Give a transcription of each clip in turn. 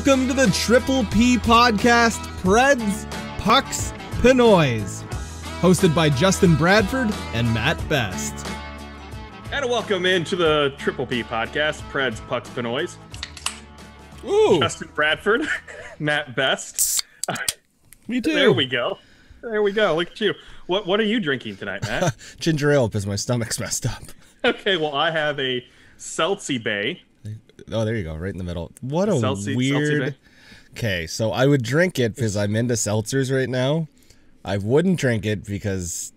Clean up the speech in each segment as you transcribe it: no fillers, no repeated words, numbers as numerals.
Welcome to the Triple P podcast, Preds, Pucks, Pinoys, hosted by Justin Bradford and Matt Best. And welcome into the Triple P podcast, Preds, Pucks, Pinoys. Ooh. Justin Bradford, Matt Best. Me too. There we go. There we go. Look at you. What are you drinking tonight, Matt? Ginger ale because my stomach's messed up. Okay, well, I have a Seltzer Bay. Oh, there you go, right in the middle. What a Seltzy weird... Okay, so I would drink it because I'm into seltzers right now. I wouldn't drink it because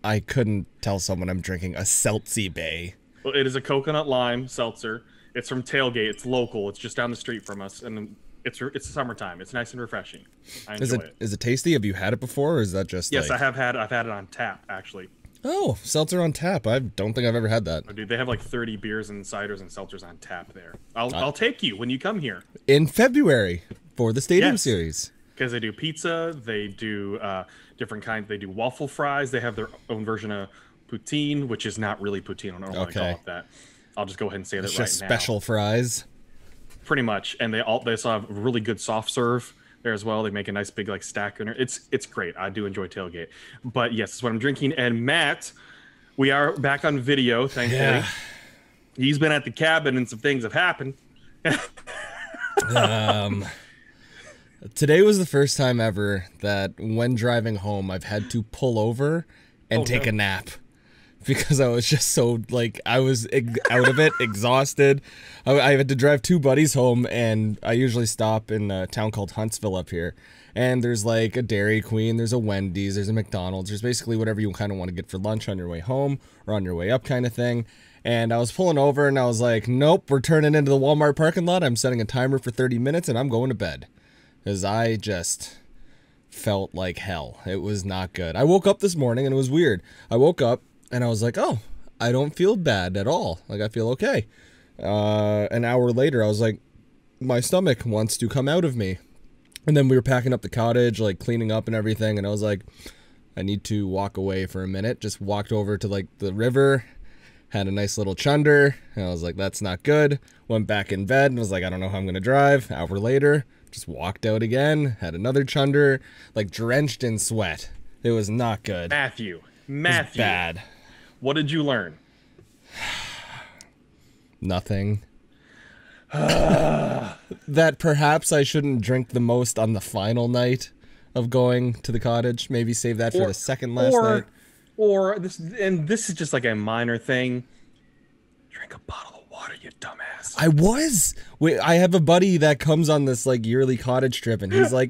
I couldn't tell someone I'm drinking a Seltzy Bay. Well, it is a coconut lime seltzer. It's from Tailgate. It's local. It's just down the street from us, and it's summertime. It's nice and refreshing. I enjoy it. Is it tasty? Have you had it before, or is that just Yes, like... I've had it on tap, actually. Oh, seltzer on tap. I don't think I've ever had that. Oh, dude, they have like 30 beers and ciders and seltzers on tap there. I'll take you when you come here. In February for the Stadium Yes. Series. Because they do pizza, they do different kinds. They do waffle fries. They have their own version of poutine, which is not really poutine. I don't want to call it that. I'll just go ahead and say that right now. Just special fries. Pretty much, and they also have really good soft serve there as well. They make a nice big like stack in there. It's great. I do enjoy Tailgate. But yes, that's what I'm drinking. And Matt, we are back on video, thankfully. Yeah. He's been at the cabin and some things have happened. Today was the first time ever that when driving home, I've had to pull over and take a nap because I was just so like, I was out of it, exhausted. I had to drive two buddies home, and I usually stop in a town called Huntsville up here. And there's like a Dairy Queen, there's a Wendy's, there's a McDonald's, there's basically whatever you kind of want to get for lunch on your way home or on your way up kind of thing. And I was pulling over and I was like, nope, we're turning into the Walmart parking lot. I'm setting a timer for 30 minutes and I'm going to bed. Because I just felt like hell. It was not good. I woke up this morning and it was weird. I woke up and I was like, oh, I don't feel bad at all. Like, I feel okay. An hour later, I was like, my stomach wants to come out of me. And then we were packing up the cottage, like cleaning up and everything. And I was like, I need to walk away for a minute. Just walked over to like the river, had a nice little chunder. And I was like, that's not good. Went back in bed and was like, I don't know how I'm going to drive. Hour later, just walked out again, had another chunder, like drenched in sweat. It was not good. Matthew. Bad. What did you learn? Nothing. That perhaps I shouldn't drink the most on the final night of going to the cottage. Maybe save that for the second last night. Or this is just like a minor thing. Drink a bottle of water, you dumbass. I was. Wait, I have a buddy that comes on this like yearly cottage trip, and he's like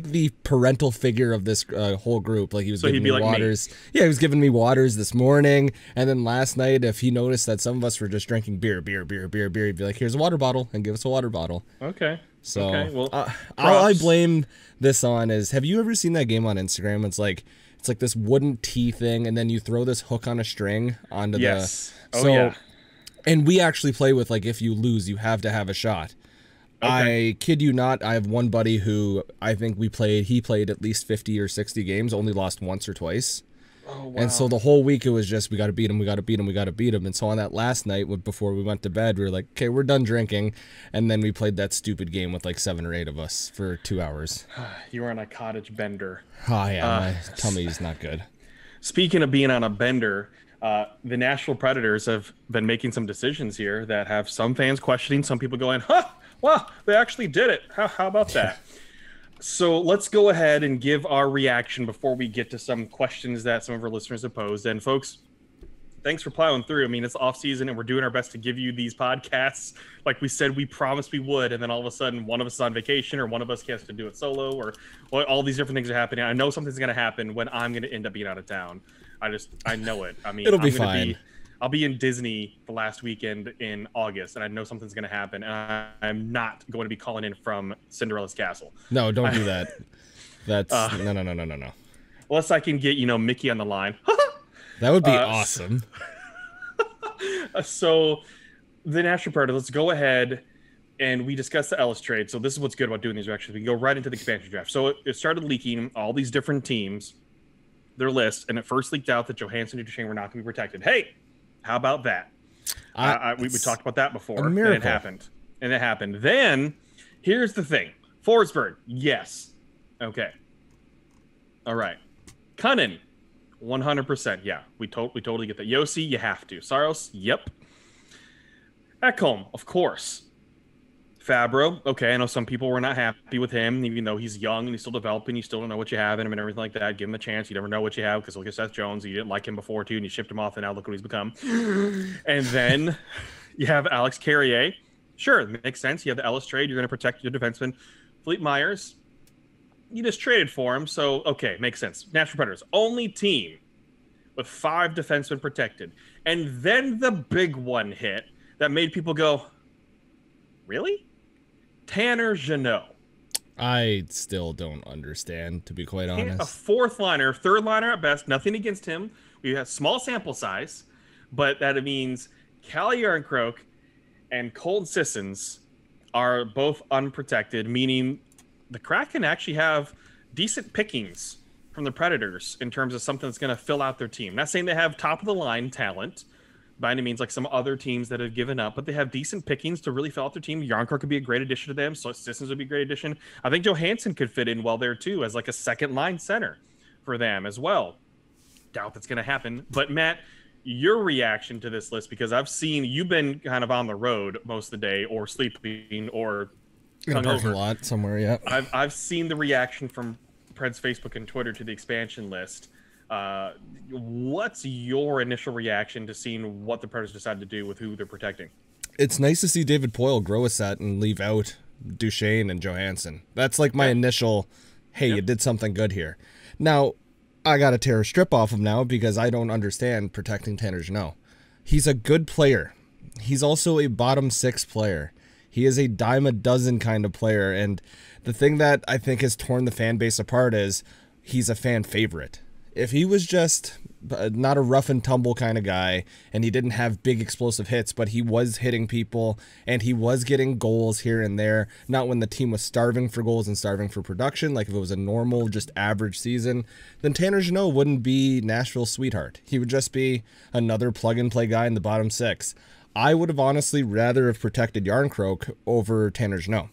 the parental figure of this whole group. Like he was giving me waters. Yeah, he was giving me waters this morning, and then last night, if he noticed that some of us were just drinking beer, he'd be like, "Here's a water bottle," and give us a water bottle. Okay. So okay, well, all I blame this on is, have you ever seen that game on Instagram? It's like this wooden T thing, and then you throw this hook on a string onto yes. the. Oh yeah. And we actually play with, like, if you lose, you have to have a shot. Okay. I kid you not, I have one buddy who I think he played at least 50 or 60 games, only lost once or twice. Oh, wow. And so the whole week it was just, we got to beat him. And so on that last night, before we went to bed, we were like, okay, we're done drinking. And then we played that stupid game with like 7 or 8 of us for 2 hours. You were on a cottage bender. Oh, yeah, my tummy's not good. Speaking of being on a bender, the Nashville Predators have been making some decisions here that have some fans questioning, some people going, well, they actually did it. How about that? So let's go ahead and give our reaction before we get to some questions that some of our listeners have posed. And folks, thanks for plowing through. I mean, it's off season and we're doing our best to give you these podcasts. Like we said, we promised we would. And then all of a sudden, one of us is on vacation or one of us has to do it solo or all these different things are happening. I know something's going to happen when I'm going to end up being out of town. I know it. I mean, it'll be fine. I'll be in Disney the last weekend in August, and I know something's going to happen, and I'm not going to be calling in from Cinderella's castle. No, don't do that. That's no. Unless I can get, Mickey on the line. That would be awesome. So the Nashville Predators, let's go ahead and we discussed the Ellis trade. So this is what's good about doing these reactions. We can go right into the expansion draft. So it started leaking all these different teams, their list, and it first leaked out that Johansson and Duchesne were not going to be protected. Hey, how about that? We talked about that before. A miracle. And it happened. Then Here's the thing. Forsberg, yes. Okay. All right. Cunnin, 100%. Yeah, we totally get that. Yossi, you have to. Saros, yep. Ekholm, of course. Fabro, okay, I know some people were not happy with him, even though he's young and he's still developing. You still don't know what you have in him and everything like that. Give him a chance. You never know what you have because look at Seth Jones. You didn't like him before, too, and you shipped him off, and now look what he's become. And then you have Alex Carrier. Sure, it makes sense. You have the Ellis trade. You're going to protect your defenseman. Fleet Myers, you just traded for him, so, okay, makes sense. Nashville Predators, only team with 5 defensemen protected. And then the big one hit that made people go, really? Tanner Jeannot. I still don't understand, to be quite honest. A 4th liner, 3rd liner at best. Nothing against him. We have small sample size, but that means Calle Yarncroke and Colton Sissons are both unprotected, meaning the Kraken actually have decent pickings from the Predators in terms of something that's going to fill out their team. Not saying they have top of the line talent by any means, like some other teams that have given up, but they have decent pickings to really fill out their team. Yarncroke could be a great addition to them. So Sissons would be a great addition. I think Johansson could fit in well there too as like a second line center for them as well. Doubt that's going to happen. But Matt, your reaction to this list, because I've seen you've been kind of on the road most of the day or sleeping or in a parking lot somewhere. Yeah. I've seen the reaction from Preds Facebook and Twitter to the expansion list. What's your initial reaction to seeing what the Predators decide to do with who they're protecting? It's nice to see David Poile grow a set and leave out Duchesne and Johansson. That's like my initial, hey, you did something good here. Now, I got to tear a strip off him now because I don't understand protecting Tanner Jeannot. He's a good player. He's also a bottom 6 player. He is a dime a dozen kind of player. And the thing that I think has torn the fan base apart is he's a fan favorite. If he was just not a rough and tumble kind of guy and he didn't have big explosive hits, but he was hitting people and he was getting goals here and there, not when the team was starving for goals and starving for production, like if it was a normal, just average season, then Tanner Jeannot wouldn't be Nashville's sweetheart. He would just be another plug-and-play guy in the bottom 6. I would have honestly rather have protected Yarncroke over Tanner Jeannot.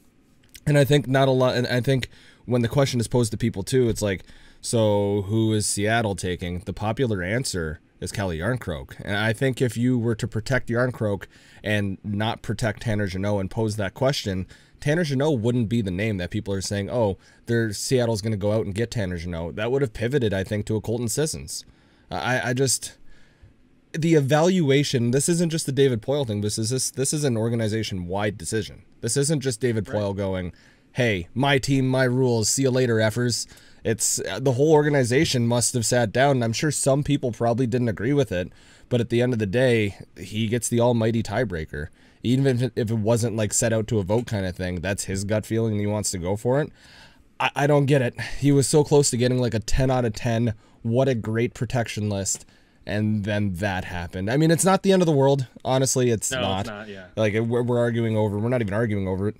And I think not a lot, and I think when the question is posed to people too, it's like, so who is Seattle taking? The popular answer is Calle Yarncroke. And I think if you were to protect Yarncroke and not protect Tanner Jeannot and pose that question, Tanner Jeannot wouldn't be the name that people are saying, oh, Seattle's going to go out and get Tanner Jeannot. That would have pivoted, I think, to a Colton Sissons. I just... The evaluation, this isn't just the David Poile thing. This is an organization-wide decision. This isn't just David Poile going, hey, my team, my rules, see you later, effers. It's the whole organization must have sat down, and I'm sure some people probably didn't agree with it, but at the end of the day, he gets the almighty tiebreaker. Even if it wasn't like set out to a vote kind of thing, that's his gut feeling and he wants to go for it. I don't get it. He was so close to getting like a 10 out of 10. What a great protection list. And then that happened. I mean, it's not the end of the world. Honestly, it's not. It's not, yeah. Like, we're arguing over, we're not even arguing over it.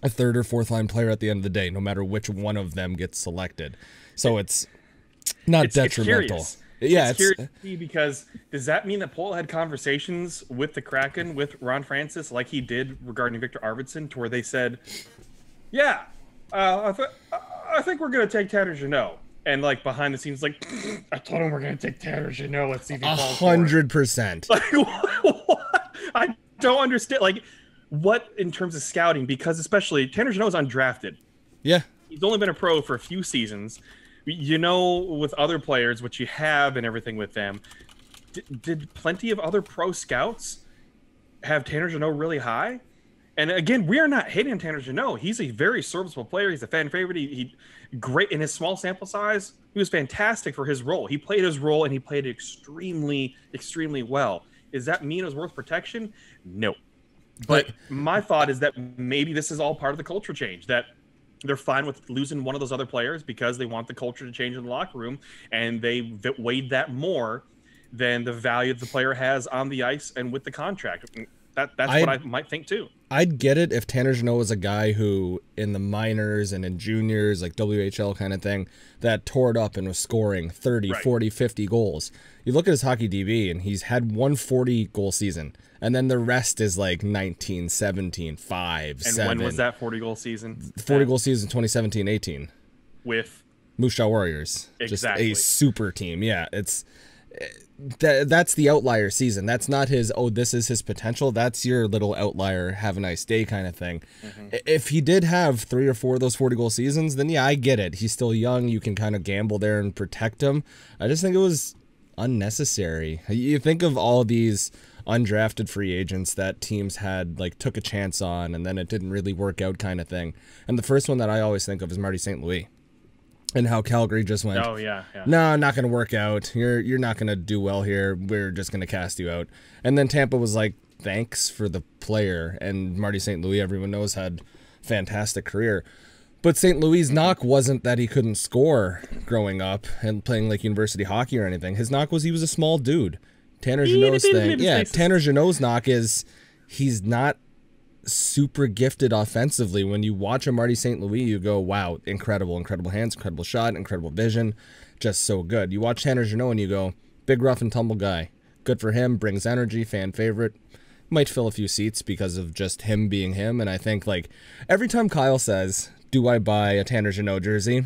A 3rd or 4th line player at the end of the day, no matter which one of them gets selected. So it's not detrimental. It's curious because does that mean that Poile had conversations with the Kraken, with Ron Francis, like he did regarding Victor Arvidsson, to where they said, yeah, I think we're going to take Tanner Jeannot. And like behind the scenes, like, I told him we're going to take Tanner Jeannot. Let's see if he falls 100%. Like, what? I don't understand. Like, what in terms of scouting? Because especially Tanner Jeannot is undrafted. Yeah. He's only been a pro for a few seasons. You know, with other players, what you have and everything with them, did plenty of other pro scouts have Tanner Jeannot really high? And again, we are not hating on Tanner Jeannot. He's a very serviceable player. He's a fan favorite. He great in his small sample size. He was fantastic for his role. He played his role and he played it extremely, extremely well. Does that mean it was worth protection? No. But my thought is that maybe this is all part of the culture change, that they're fine with losing one of those other players because they want the culture to change in the locker room, and they weighed that more than the value that the player has on the ice and with the contract. That's what I might think too. I'd get it if Tanner Jeannot was a guy who, in the minors and in juniors, like WHL kind of thing, that tore it up and was scoring 30, 40, 50 goals. You look at his hockey DB, and he's had one 40-goal season, and then the rest is like 19, 17, 5, 7. And when was that 40-goal season? 40-goal season, 2017-18. With? Moose Jaw Warriors. Exactly. Just a super team. Yeah, that's the outlier season. That's not his, this is his potential. That's your little outlier, have a nice day kind of thing. If he did have 3 or 4 of those 40-goal seasons, then yeah, I get it. He's still young. You can kind of gamble there and protect him. I just think it was unnecessary. You think of all these undrafted free agents that teams had, like, took a chance on, and then it didn't really work out kind of thing. And the first one that I always think of is Marty St. Louis. And how Calgary just went, oh, yeah. No, not going to work out. You're not going to do well here. We're just going to cast you out. And then Tampa was like, thanks for the player. And Marty St. Louis, everyone knows, had a fantastic career. But St. Louis' knock wasn't that he couldn't score growing up and playing like university hockey or anything. His knock was he was a small dude. Tanner Jeannot's thing. Yeah, Tanner Jeannot's knock is he's not super gifted offensively. When you watch a Marty St. Louis, you go, wow, incredible hands, incredible shot, incredible vision, just so good. You watch Tanner Jeannot and you go, big rough and tumble guy, good for him, brings energy, fan favorite, might fill a few seats because of just him being him. And I think, like, every time Kyle says, do I buy a Tanner Jeannot jersey,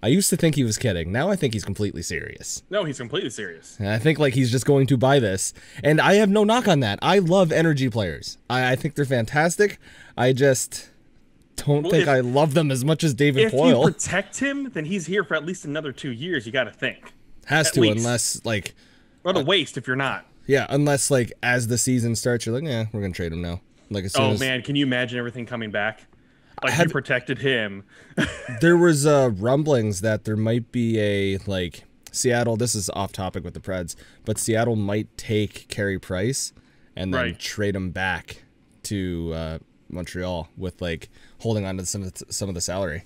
I used to think he was kidding. Now I think he's completely serious. No, he's completely serious. And I think, like, he's just going to buy this. And I have no knock on that. I love energy players. I think they're fantastic. I just don't think I love them as much as David Poile. If you protect him, then he's here for at least another 2 years, you got to think. Has to, unless, like... What a waste if you're not. Yeah, unless, like, as the season starts, you're like, yeah, we're going to trade him now. Like, as soon as... man, can you imagine everything coming back? Like, you protected him. There was rumblings that there might be a, like, Seattle, this is off topic with the Preds, but Seattle might take Carey Price and then trade him back to Montreal with, like, holding on to some of the salary.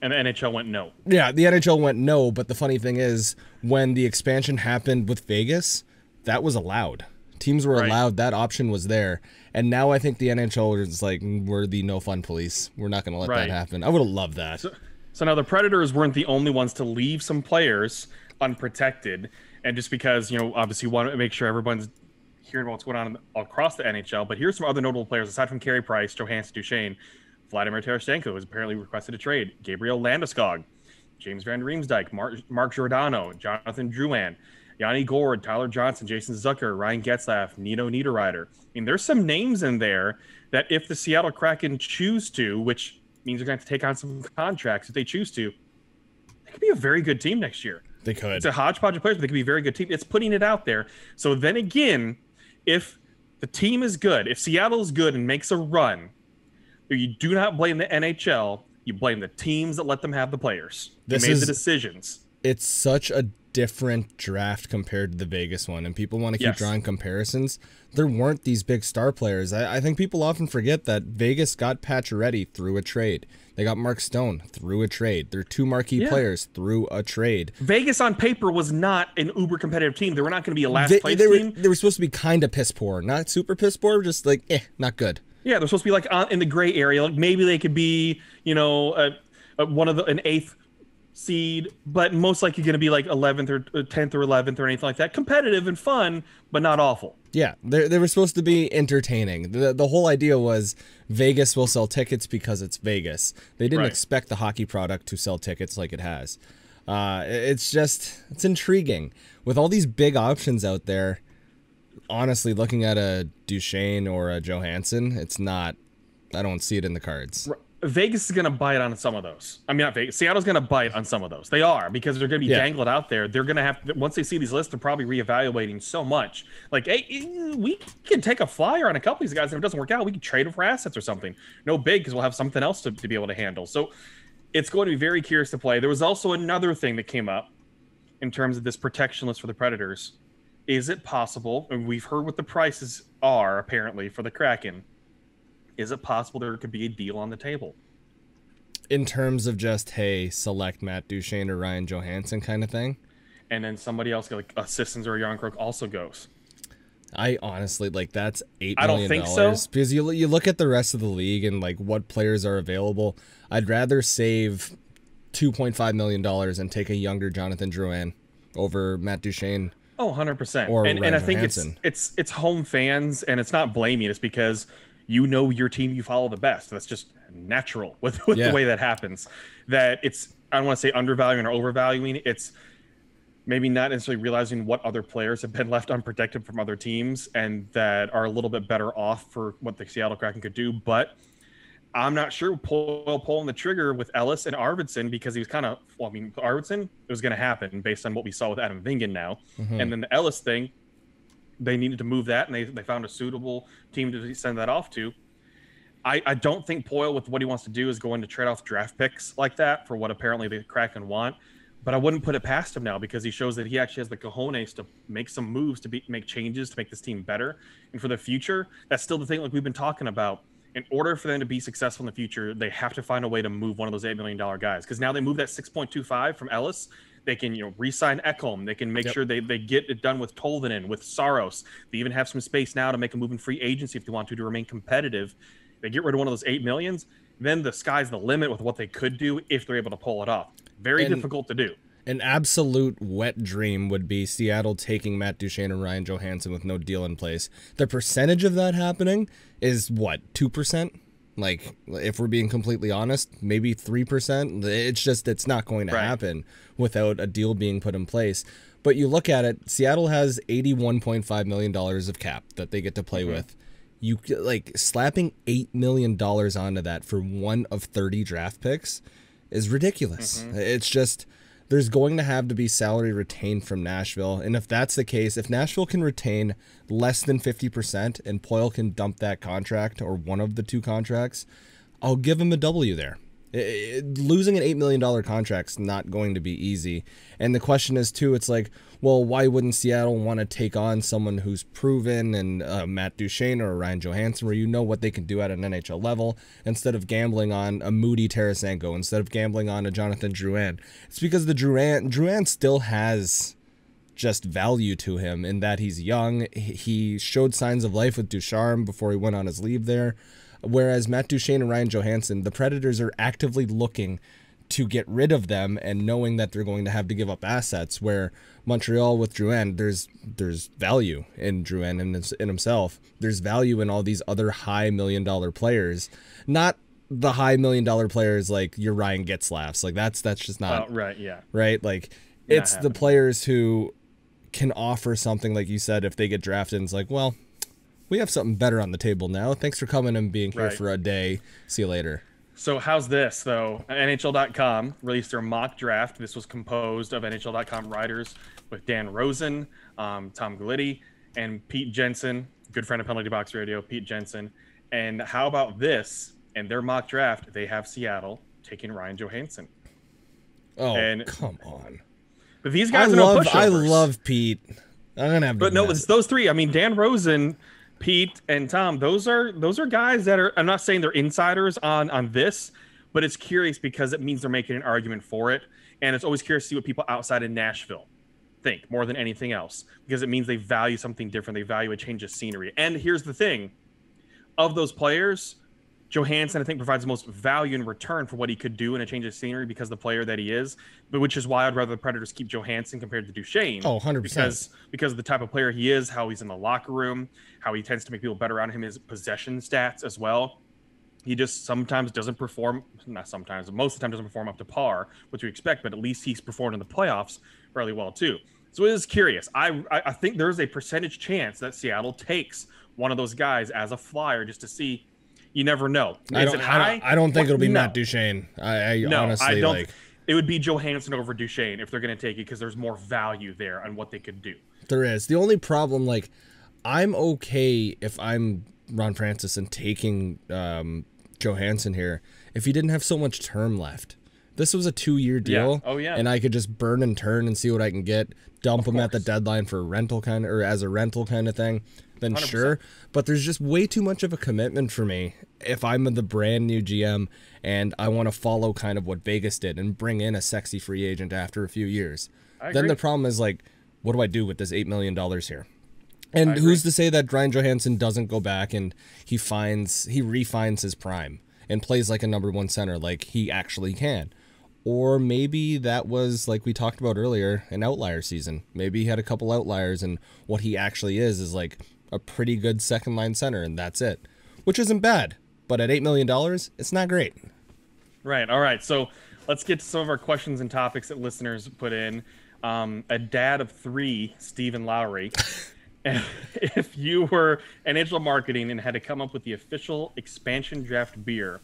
And the NHL went no. Yeah, the NHL went no, but the funny thing is, when the expansion happened with Vegas, that was allowed. Teams were allowed, that option was there. And now I think the NHL is like, we're the no fun police. We're not going to let that happen. I would have loved that. So now the Predators weren't the only ones to leave some players unprotected. And just because, you know, obviously you want to make sure everyone's hearing about what's going on across the NHL. But here's some other notable players, aside from Carey Price, Johansson Duchesne, Vladimir Tarasenko has apparently requested a trade, Gabriel Landeskog, James Van Riemsdyk, Mark Giordano, Jonathan Drouin, Yanni Gourde, Tyler Johnson, Jason Zucker, Ryan Getzlaff, Nino Niederreiter. I mean, there's some names in there that if the Seattle Kraken choose to, which means they're going to have to take on some contracts if they choose to, they could be a very good team next year. They could. It's a hodgepodge of players, but they could be a very good team. It's putting it out there. So then again, if the team is good, if Seattle's good and makes a run, you do not blame the NHL. You blame the teams that let them have the players. They made the decisions. It's such a different draft compared to the Vegas one, and people want to keep drawing comparisons. There weren't these big star players. I think people often forget that Vegas got Pacioretty through a trade. They got Mark Stone through a trade. Their 2 marquee players through a trade. Vegas on paper was not an uber competitive team. They were not going to be a last place team. They were supposed to be kind of piss poor, not super piss poor, just like not good. Yeah, they're supposed to be like in the gray area. Like maybe they could be, you know, an 8th seed, but most likely going to be like 11th or 10th or 11th or anything like that. Competitive and fun, but not awful. Yeah, they were supposed to be entertaining. The whole idea was Vegas will sell tickets because it's Vegas. They didn't expect the hockey product to sell tickets like it has. It's intriguing. With all these big options out there, honestly, looking at a Duchesne or a Johansson, it's not, I don't see it in the cards. Vegas is going to bite on some of those. I mean, not Vegas. Seattle's going to bite on some of those. They are, because they're going to be dangled out there. They're going to have, once they see these lists, they're probably reevaluating so much. Like, hey, we can take a flyer on a couple of these guys, and if it doesn't work out, we can trade them for assets or something. No big, because we'll have something else to be able to handle. So it's going to be very curious to play. There was also another thing that came up in terms of this protection list for the Predators. Is it possible, and we've heard what the prices are, apparently, for the Kraken, is it possible there could be a deal on the table? In terms of just, hey, select Matt Duchesne or Ryan Johansson kind of thing? And then somebody else, like a Sissons or a Yarncroke, also goes. I honestly like that's $8 I don't million think so. because you look at the rest of the league and like what players are available. I'd rather save $2.5 million and take a younger Jonathan Drouin over Matt Duchene. Oh, 100%. Or And Ryan I think Johansson. it's home fans, and it's not blaming. It's because you know your team you follow the best. That's just natural with the way that happens. That it's, I don't want to say undervaluing or overvaluing. It's maybe not necessarily realizing what other players have been left unprotected from other teams and that are a little bit better off for what the Seattle Kraken could do. But I'm not sure pulling the trigger with Ellis and Arvidsson, because he was kind of, well, I mean, Arvidsson, it was going to happen based on what we saw with Adam Vingan now. And then the Ellis thing, they needed to move that, and they found a suitable team to send that off to. I don't think Poyle, with what he wants to do, is going to trade off draft picks like that for what apparently the Kraken want. But I wouldn't put it past him now, because he shows that he actually has the cojones to make some moves, to make changes, to make this team better. And for the future, that's still the thing, like we've been talking about. In order for them to be successful in the future, they have to find a way to move one of those $8 million guys. Because now they move that 6.25 from Ellis. They can, re-sign Ekholm. They can make sure they get it done with Tolvanen, with Saros. They even have some space now to make a move in free agency if they want to remain competitive. They get rid of one of those $8 million, then the sky's the limit with what they could do if they're able to pull it off. Very difficult to do. An absolute wet dream would be Seattle taking Matt Duchene and Ryan Johansson with no deal in place. The percentage of that happening is what, 2%? Like, if we're being completely honest, maybe 3%. It's not going to happen without a deal being put in place. But you look at it, Seattle has $81.5 million of cap that they get to play with. You like slapping $8 million onto that for one of 30 draft picks is ridiculous. It's just, there's going to have to be salary retained from Nashville. And if that's the case, if Nashville can retain less than 50% and Poyle can dump that contract or one of the two contracts, I'll give him a W there. Losing an $8 million contract's not going to be easy. And the question is, too, it's like, well, why wouldn't Seattle want to take on someone who's proven, and Matt Duchene or Ryan Johansson, where you know what they can do at an NHL level, instead of gambling on a Moody Tarasenko, instead of gambling on a Jonathan Drouin? It's because the Drouin still has just value to him in that he's young. He showed signs of life with Ducharme before he went on his leave there. Whereas Matt Duchene and Ryan Johansson, the Predators are actively looking to get rid of them and knowing that they're going to have to give up assets, where Montreal with Drouin, there's value in Drouin in himself. There's value in all these other high $1 million players. Not the high $1 million players like your Ryan Getzlafs. Like that's just not right. Like it's the players who can offer something, like you said, if they get drafted, and it's like, well, we have something better on the table now. Thanks for coming and being here for a day. See you later. So how's this, though? NHL.com released their mock draft. This was composed of NHL.com writers with Dan Rosen, Tom Glitti, and Pete Jensen, good friend of Penalty Box Radio, Pete Jensen. And how about this? In their mock draft, they have Seattle taking Ryan Johansson. Oh, and come on. But these guys are no pushovers. I love Pete. I'm going to have to But no, it's those three. I mean, Dan Rosen, Pete, and Tom, those are guys that are, I'm not saying they're insiders on this, but it's curious because it means they're making an argument for it. And it's always curious to see what people outside of Nashville think more than anything else, because it means they value something different. They value a change of scenery. And here's the thing. Of those players, Johansson, I think, provides the most value in return for what he could do in a change of scenery because the player that he is, but which is why I'd rather the Predators keep Johansson compared to Duchene. Oh, 100%. Because of the type of player he is, how he's in the locker room, how he tends to make people better around him, his possession stats as well. He just sometimes doesn't perform, not sometimes, most of the time doesn't perform up to par, which we expect, but at least he's performed in the playoffs fairly well too. So it is curious. I think there's a percentage chance that Seattle takes one of those guys as a flyer just to see. You never know. I don't think it'll be Matt Duchene. I honestly don't. Like, it would be Johansson over Duchene if they're going to take it, because there's more value there on what they could do. There is. The only problem, like, I'm okay if I'm Ron Francis and taking Johansson here if he didn't have so much term left. This was a 2-year deal. Yeah. Oh, yeah. And I could just burn and turn and see what I can get, dump him at the deadline for a rental kind of, or as a rental kind of thing. Then 100%. Sure, but there's just way too much of a commitment for me if I'm the brand new GM and I want to follow kind of what Vegas did and bring in a sexy free agent after a few years. Then the problem is, like, what do I do with this $8 million here? And who's to say that Ryan Johansson doesn't go back and he refines his prime and plays like a number one center like he actually can? Or maybe that was, like we talked about earlier, an outlier season. Maybe he had a couple outliers and what he actually is like a pretty good second line center and that's it. Which isn't bad. But at $8 million, it's not great. Right. All right. So let's get to some of our questions and topics that listeners put in. A dad of 3, Stephen Lowry. If you were NHL marketing and had to come up with the official expansion draft beer,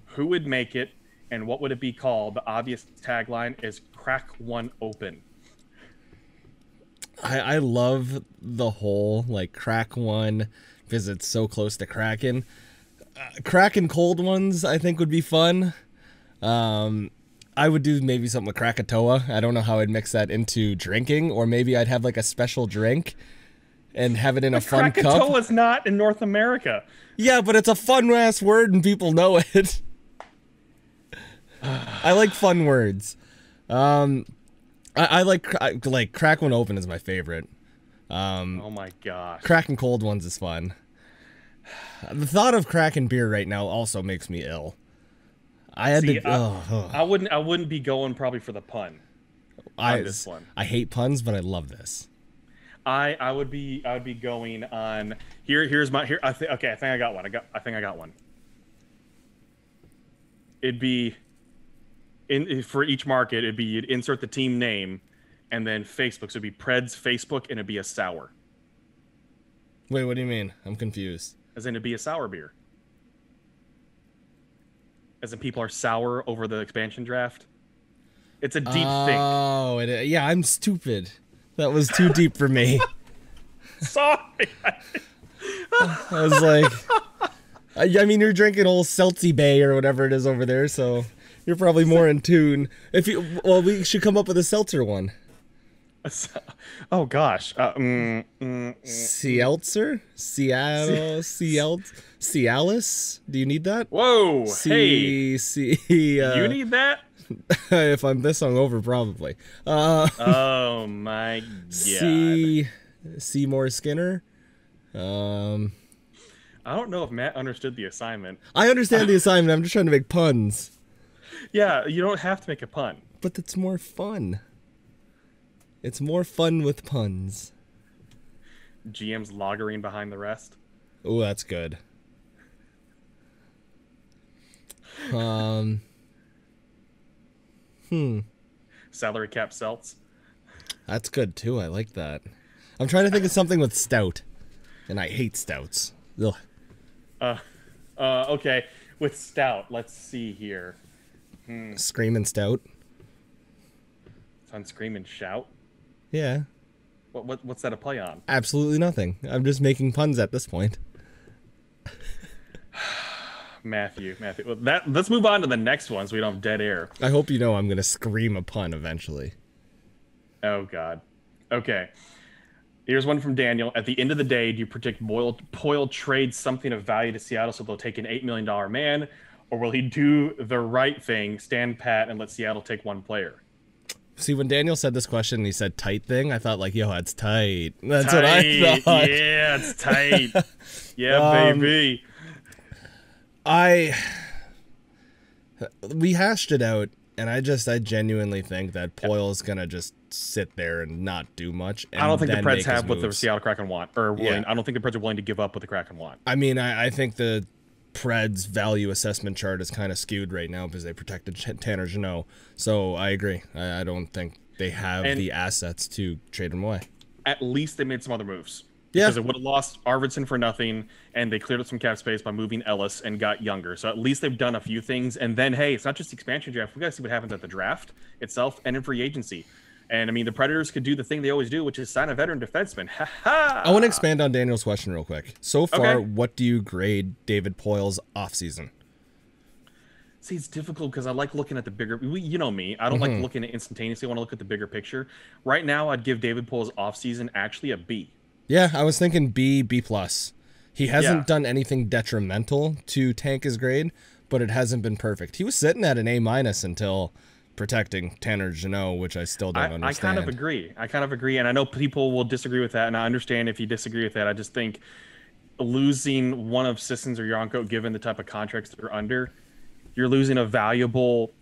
who would make it and what would it be called? The obvious tagline is "Crack One Open." I love the whole like crack one because it's so close to cracking. Cracking cold ones I think would be fun. I would do maybe something with Krakatoa. I don't know how I'd mix that into drinking, or maybe I'd have like a special drink and have it in a fun cup. Krakatoa's not in North America. Yeah, but it's a fun-ass word and people know it. I like fun words. I like Crack One Open is my favorite. Oh my gosh. Cracking cold ones is fun. The thought of cracking beer right now also makes me ill. I wouldn't be going probably for the pun on this one. I hate puns, but I love this. I would be going on here's my I think I got one. I think I got one. It'd be for each market, it'd be you'd insert the team name and then Facebook. So it'd be Preds Facebook and it'd be a sour. Wait, what do you mean? I'm confused. As in it'd be a sour beer. As in people are sour over the expansion draft. It's a deep think. Oh, yeah, I'm stupid. That was too deep for me. Sorry. I was like, I mean, you're drinking old Seltzy Bay or whatever it is over there, so you're probably more in tune. We should come up with a seltzer one. Oh gosh. Seltzer? Cialis? Do you need that? Whoa. Hey. You need that? If I'm this hungover, probably. Oh my god. Seymour Skinner. I don't know if Matt understood the assignment. I understand the assignment. I'm just trying to make puns. Yeah, you don't have to make a pun. But it's more fun. It's more fun with puns. GM's lagering behind the rest. Oh, that's good. Salary cap seltz. That's good too. I like that. I'm trying to think of something with stout, and I hate stouts. Ugh. Okay. With stout, let's see here. Scream and stout. It's on Scream and Shout. Yeah. What's that a play on? Absolutely nothing. I'm just making puns at this point. Matthew. Well, let's move on to the next one so we don't have dead air. I hope you know I'm going to scream a pun eventually. Oh, God. Okay. Here's one from Daniel. At the end of the day, do you predict Poyle trades something of value to Seattle so they'll take an $8 million man? Or will he do the right thing, stand pat, and let Seattle take one player? See, when Daniel said this question and he said tight thing, I thought like, yo, that's tight. That's tight. What I thought. Yeah, it's tight. Yeah, baby. We hashed it out, and I genuinely think that Poyle's gonna just sit there and not do much. And I don't think the Preds have what the Seattle Kraken want, or willing. Yeah. I don't think the Preds are willing to give up what the Kraken want. I mean, I think the Preds value assessment chart is kind of skewed right now because they protected Tanner Jeannot. So I agree. I don't think they have the assets to trade him away. At least they made some other moves. Yeah. Because it would have lost Arvidsson for nothing, and they cleared up some cap space by moving Ellis and got younger. So at least they've done a few things. And then, hey, it's not just the expansion draft. We got to see what happens at the draft itself and in free agency. And, I mean, the Predators could do the thing they always do, which is sign a veteran defenseman. Ha-ha! I want to expand on Daniel's question real quick. So far, What do you grade David Poyle's offseason? See, it's difficult because I like looking at the bigger... You know me. I don't like looking at instantaneously. I want to look at the bigger picture. Right now, I'd give David Poyle's offseason actually a B. Yeah, I was thinking B+. He hasn't done anything detrimental to tank his grade, but it hasn't been perfect. He was sitting at an A- until protecting Tanner Jeannot, which I still don't understand. I kind of agree. And I know people will disagree with that. And I understand if you disagree with that. I just think losing one of Sissons or Yarnko, given the type of contracts they're under, you're losing a valuable,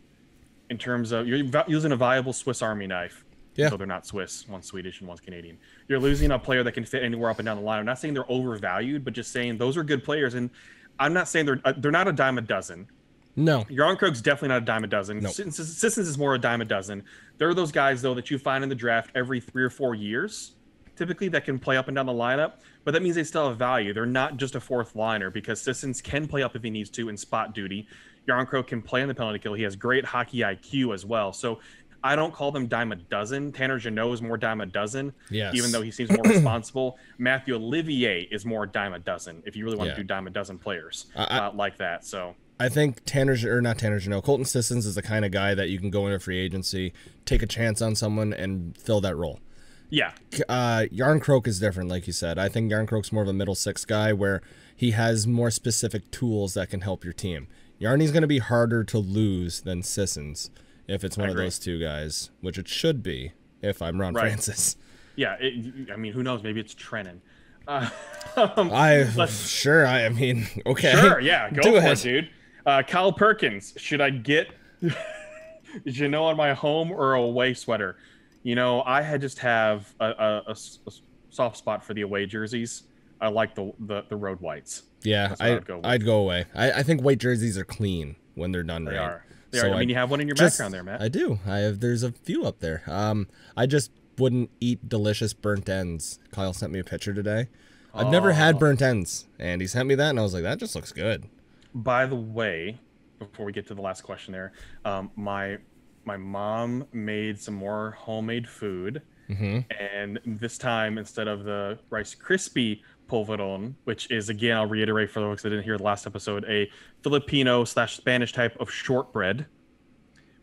in terms of, you're using a valuable Swiss Army knife. Yeah. So they're not Swiss, one's Swedish and one's Canadian. You're losing a player that can fit anywhere up and down the line. I'm not saying they're overvalued, but just saying those are good players. And I'm not saying they're not a dime a dozen. No. Yarnkrog's definitely not a dime a dozen. Nope. Sissons is more a dime a dozen. There are those guys, though, that you find in the draft every 3 or 4 years, typically, that can play up and down the lineup. But that means they still have value. They're not just a fourth liner, because Sissons can play up if he needs to in spot duty. Yarnkrog can play on the penalty kill. He has great hockey IQ as well. So I don't call them dime a dozen. Tanner Jeannot is more dime a dozen, yes, even though he seems more responsible. Matthew Olivier is more dime a dozen, if you really want to do dime a dozen players like that. So I think Colton Sissons is the kind of guy that you can go into free agency, take a chance on someone, and fill that role. Yeah. Yarnkrog is different, like you said. I think Yarnkrog's more of a middle six guy where he has more specific tools that can help your team. Yarny's going to be harder to lose than Sissons if it's one of those two guys, which it should be if I'm Ron Francis. Yeah, I mean, who knows? Maybe it's Trennan. Sure. I mean, okay. Sure, yeah, go for it, dude. Kyle Perkins, should I get Jeannot on my home or away sweater? You know, I just have a soft spot for the away jerseys. I like the road whites. Yeah, I'd go away. I think white jerseys are clean when they're done right. They are. I mean, you have one in your background there, Matt. I do. There's a few up there. I just wouldn't eat delicious burnt ends. Kyle sent me a picture today. I've never had burnt ends, and he sent me that, and I was like, that just looks good. By the way, before we get to the last question there, my mom made some more homemade food, and this time, instead of the Rice Krispie polvoron, which is, again, I'll reiterate for those that didn't hear the last episode, a Filipino/Spanish type of shortbread,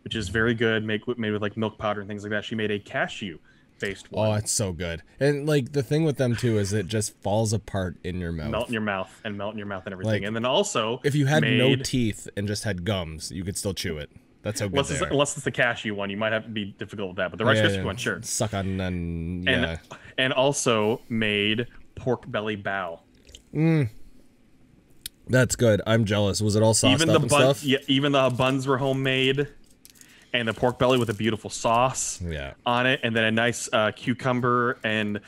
which is very good, made with like milk powder and things like that. She made a cashew-based one. Oh, it's so good. And like the thing with them too is it just falls apart in your mouth. Melt in your mouth and everything. Like, and then also, if you had no teeth and just had gums, you could still chew it. That's how good they are. Unless it's the cashew one, you might have to be difficult with that. But the Rice Krispie one, sure. Suck on and and also made pork belly bao. That's good. I'm jealous. Was it all sauced up and stuff? Yeah, even the buns were homemade, and the pork belly with a beautiful sauce on it, and then a nice cucumber and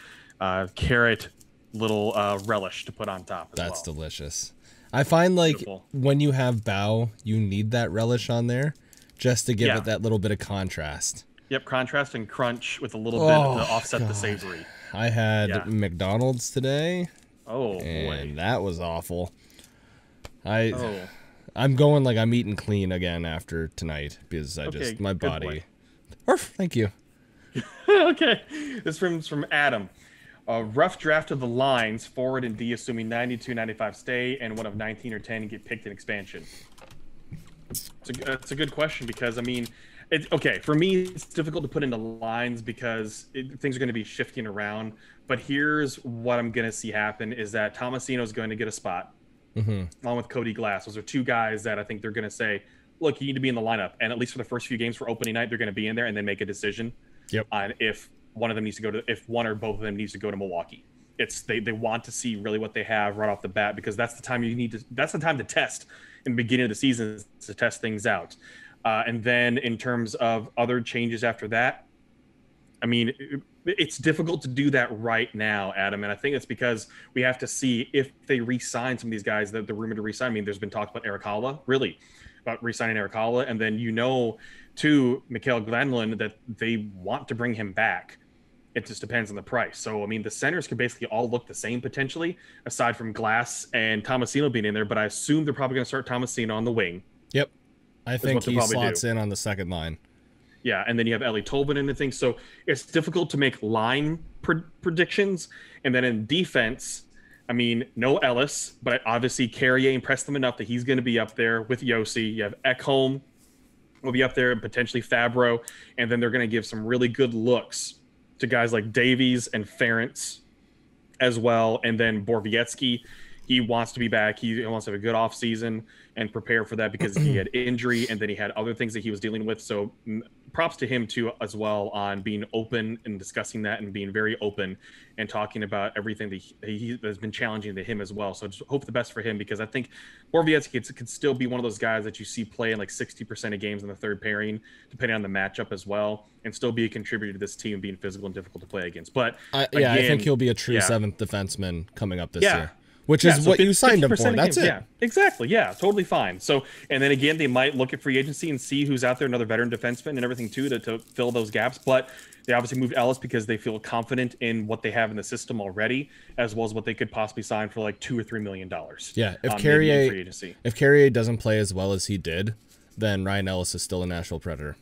carrot little relish to put on top as That's delicious. I find like when you have bao, you need that relish on there just to give it that little bit of contrast. Yep, contrast and crunch with a little bit to offset the savory. I had McDonald's today. Oh, and that was awful. I'm going like I'm eating clean again after tonight because my body. Thank you. Okay, this is from Adam. Rough draft of the lines, forward and D, assuming 92, 95 stay, and one of 19 or 10 get picked in expansion. It's a good question because, I mean, for me, it's difficult to put into lines because things are going to be shifting around. But here's what I'm going to see happen is that Tomasino is going to get a spot along with Cody Glass. Those are two guys that I think they're going to say, look, you need to be in the lineup. And at least for the first few games for opening night, they're going to be in there and then make a decision on if one of them needs to go to, if one or both of them needs to go to Milwaukee. They want to see really what they have right off the bat because that's the time that's the time to test in the beginning of the season to test things out. And then in terms of other changes after that, I mean, it's difficult to do that right now, Adam. And I think it's because we have to see if they re-sign some of these guys that the rumor to re-sign. I mean, there's been talk about Eric Haula, really, about re-signing Eric Haula. And then, to Mikael Glenlund that they want to bring him back. It just depends on the price. So, I mean, the centers could basically all look the same potentially, aside from Glass and Tomasino being in there. But I assume they're probably going to start Tomasino on the wing. Yep. I think he slots in on the second line. Yeah, and then you have Ellie Tolvin and the thing. So it's difficult to make line predictions. And then in defense, I mean, no Ellis, but obviously Carrier impressed them enough that he's going to be up there with Yossi. You have Ekholm will be up there and potentially Fabro. And then they're going to give some really good looks to guys like Davies and Ferentz as well. And then Borvietsky he wants to be back. He wants to have a good off season and prepare for that because he had injury and then he had other things that he was dealing with. So props to him too as well on being open and discussing that and being very open and talking about everything that he has been challenging to him as well. So just hope the best for him, because I think Borowiecki could still be one of those guys that you see play in like 60% of games in the third pairing, depending on the matchup as well, and still be a contributor to this team being physical and difficult to play against. But again, I think he'll be a true seventh defenseman coming up this year. Which is what you signed him for. That's it. Yeah, exactly. Yeah, totally fine. So, and then again, they might look at free agency and see who's out there, another veteran defenseman and everything too, to fill those gaps. But they obviously moved Ellis because they feel confident in what they have in the system already, as well as what they could possibly sign for like $2 or $3 million. Yeah, if Carrier doesn't play as well as he did, then Ryan Ellis is still a Nashville Predator,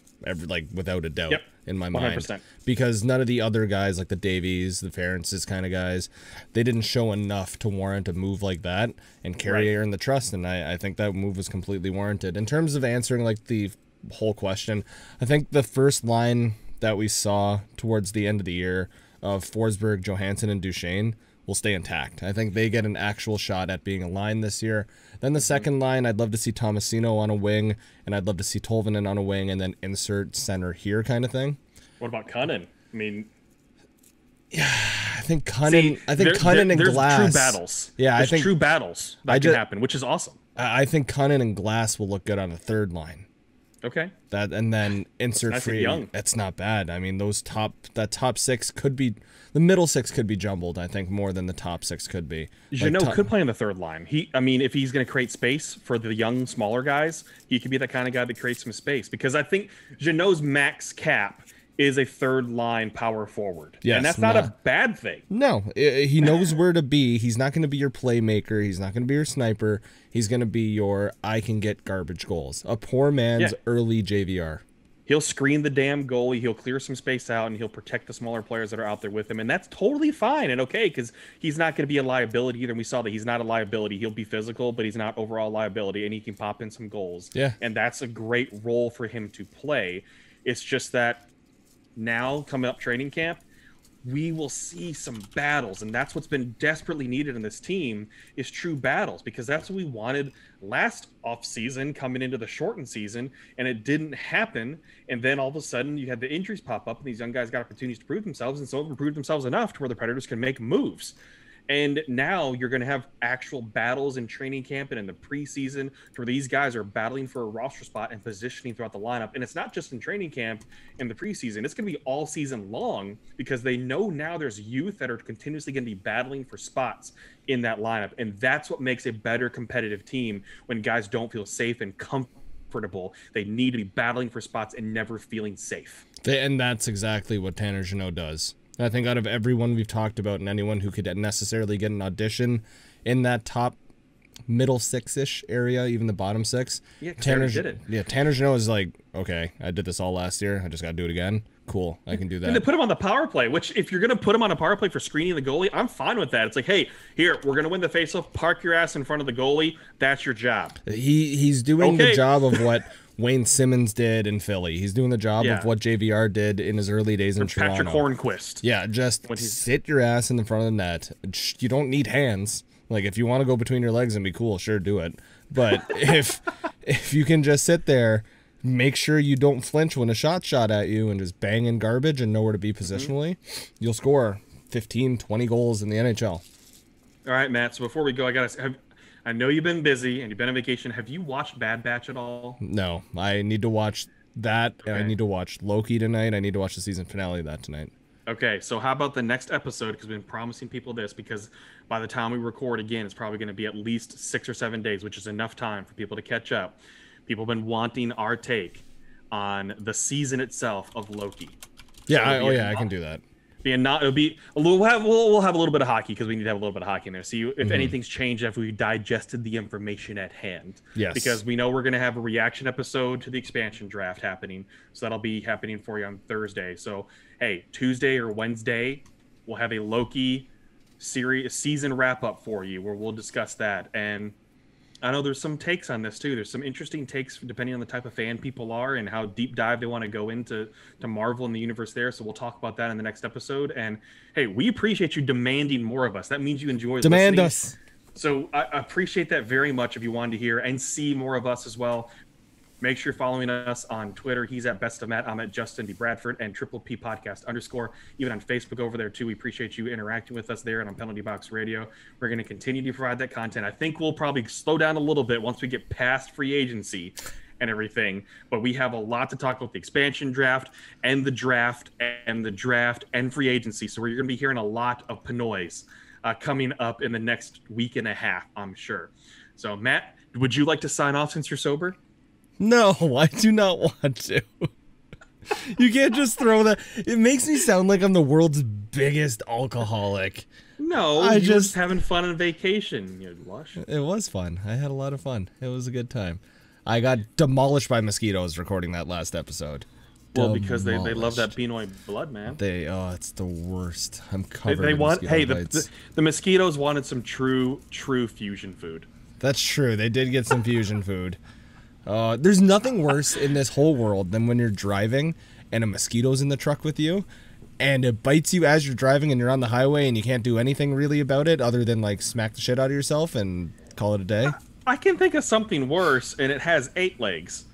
without a doubt. Yep. In my mind, 100%. Because none of the other guys like the Davies, the Ferences kind of guys, they didn't show enough to warrant a move like that, and Carrier earned the trust, and I think that move was completely warranted. In terms of answering like the whole question, I think the first line that we saw towards the end of the year of Forsberg, Johansson, and Duchesne will stay intact. I think they get an actual shot at being a line this year. Then the second line, I'd love to see Tomasino on a wing, and I'd love to see Tolvanen on a wing, and then insert center here kind of thing. What about Cunnin? I mean, yeah, I think Cunnin. Cunnin and Glass. True battles. Yeah, I think true battles that can happen, which is awesome. I think Cunnin and Glass will look good on the third line. Okay. That and then insert nice free. Young. That's not bad. I mean, that top six could be, the middle six could be jumbled. I think more than the top six could be. Jeannot could play on the third line. If he's going to create space for the young, smaller guys, he could be that kind of guy that creates some space. Because I think Jeannot's max cap is a third line power forward. Yes, and that's not a bad thing. No, he knows where to be. He's not going to be your playmaker. He's not going to be your sniper. He's going to be your I can get garbage goals. A poor man's early JVR. He'll screen the damn goalie. He'll clear some space out, and he'll protect the smaller players that are out there with him. And that's totally fine and okay, because he's not going to be a liability either. And we saw that he's not a liability. He'll be physical, but he's not overall liability, and he can pop in some goals. Yeah. And that's a great role for him to play. It's just that now, coming up training camp, we will see some battles, and that's what's been desperately needed in this team is true battles, because that's what we wanted last offseason coming into the shortened season, and it didn't happen. And then all of a sudden you had the injuries pop up, and these young guys got opportunities to prove themselves, and some of them proved themselves enough to where the Predators can make moves. And now you're going to have actual battles in training camp and in the preseason where these guys are battling for a roster spot and positioning throughout the lineup. And it's not just in training camp and the preseason. It's going to be all season long, because they know now there's youth that are continuously going to be battling for spots in that lineup. And that's what makes a better competitive team, when guys don't feel safe and comfortable. They need to be battling for spots and never feeling safe. And that's exactly what Tanner Jeannot does. I think out of everyone we've talked about and anyone who could necessarily get an audition in that top middle six-ish area, even the bottom six, Tanner did it. Yeah, Tanner Jeannot is like, okay, I did this all last year. I just got to do it again. Cool, I can do that. And they put him on the power play, which if you're going to put him on a power play for screening the goalie, I'm fine with that. It's like, hey, here, we're going to win the faceoff. Park your ass in front of the goalie. That's your job. He's doing the job of what Wayne Simmons did in Philly. He's doing the job of what JVR did in his early days in Toronto. Patrick Hornquist. Yeah, just sit your ass in the front of the net. You don't need hands. Like, if you want to go between your legs and be cool, sure, do it. But if you can just sit there, make sure you don't flinch when a shot at you and just bang in garbage and know where to be positionally, you'll score 15, 20 goals in the NHL. All right, Matt. So before we go, I know you've been busy and you've been on vacation. Have you watched Bad Batch at all? No, I need to watch that. Okay. And I need to watch Loki tonight. I need to watch the season finale of that tonight. Okay, so how about the next episode? Because we've been promising people this, because by the time we record again, it's probably going to be at least 6 or 7 days, which is enough time for people to catch up. People have been wanting our take on the season itself of Loki. Yeah, I can do that. We'll have a little bit of hockey, because we need to have a little bit of hockey in there. See if anything's changed after we digested the information at hand. Yes. Because we know we're going to have a reaction episode to the expansion draft happening. So that'll be happening for you on Thursday. So, hey, Tuesday or Wednesday, we'll have a Loki season wrap up for you, where we'll discuss that. And I know there's some takes on this too. There's some interesting takes depending on the type of fan people are and how deep dive they want to go into Marvel and the universe there. So we'll talk about that in the next episode. And hey, we appreciate you demanding more of us. That means you enjoy Demand listening. us. So I appreciate that very much. If you wanted to hear and see more of us as well, make sure you're following us on Twitter. He's at Best of Matt. I'm at Justin D. Bradford and Triple P Podcast _. Even on Facebook over there too. We appreciate you interacting with us there and on Penalty Box Radio. We're going to continue to provide that content. I think we'll probably slow down a little bit once we get past free agency and everything. But we have a lot to talk about: the expansion draft and the draft and free agency. So we're going to be hearing a lot of Pinoys coming up in the next week and a half, I'm sure. So Matt, would you like to sign off since you're sober? No, I do not want to. You can't just throw that. It makes me sound like I'm the world's biggest alcoholic. No, I you're just having fun on vacation, you lush. It was fun. I had a lot of fun. It was a good time. I got demolished by mosquitoes recording that last episode. Well, because they love that Pinoy blood, man. It's the worst. I'm covered. They in want. Hey, bites. the mosquitoes wanted some true fusion food. That's true. They did get some fusion food. There's nothing worse in this whole world than when you're driving and a mosquito's in the truck with you, and it bites you as you're driving and you're on the highway and you can't do anything really about it other than like smack the shit out of yourself and call it a day. I can think of something worse, and it has 8 legs.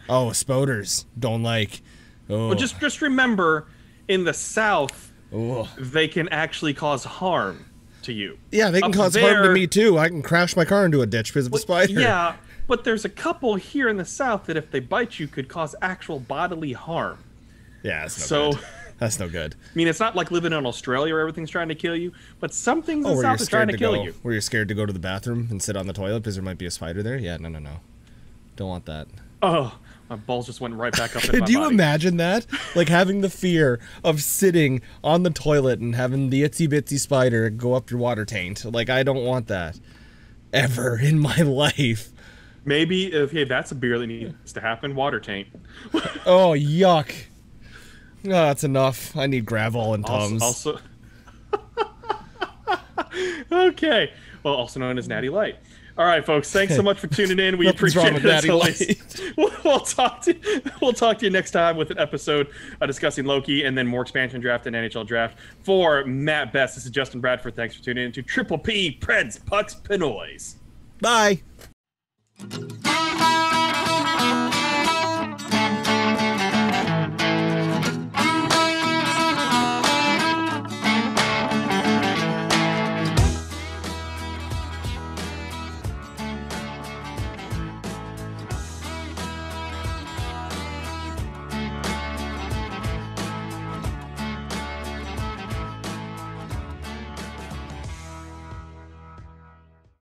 Oh, spoders. Don't like. Oh. Well, just remember, in the South, Oh. they can actually cause harm to you. Yeah, they can cause harm to me too. I can crash my car into a ditch because of a spider. Yeah, but there's a couple here in the South that if they bite you could cause actual bodily harm. Yeah, that's no good. That's no good. I mean, it's not like living in Australia where everything's trying to kill you, but some things in the South are trying to kill you. Where you're scared to go to the bathroom and sit on the toilet because there might be a spider there? Yeah, no. Don't want that. Oh, my balls just went right back up in my body. Do you imagine that? Like having the fear of sitting on the toilet and having the itsy bitsy spider go up your water taint. Like, I don't want that ever in my life. Maybe if that's a beer that needs to happen, water taint. Oh, yuck. Oh, that's enough. I need Gravol and Tums. Also okay. Well, also known as Natty Light. All right, folks. Thanks so much for tuning in. We appreciate it as always. We'll talk to you next time with an episode discussing Loki and then more expansion draft and NHL draft. For Matt Best, this is Justin Bradford. Thanks for tuning in to Triple P Preds Pucks Pinoys. Bye.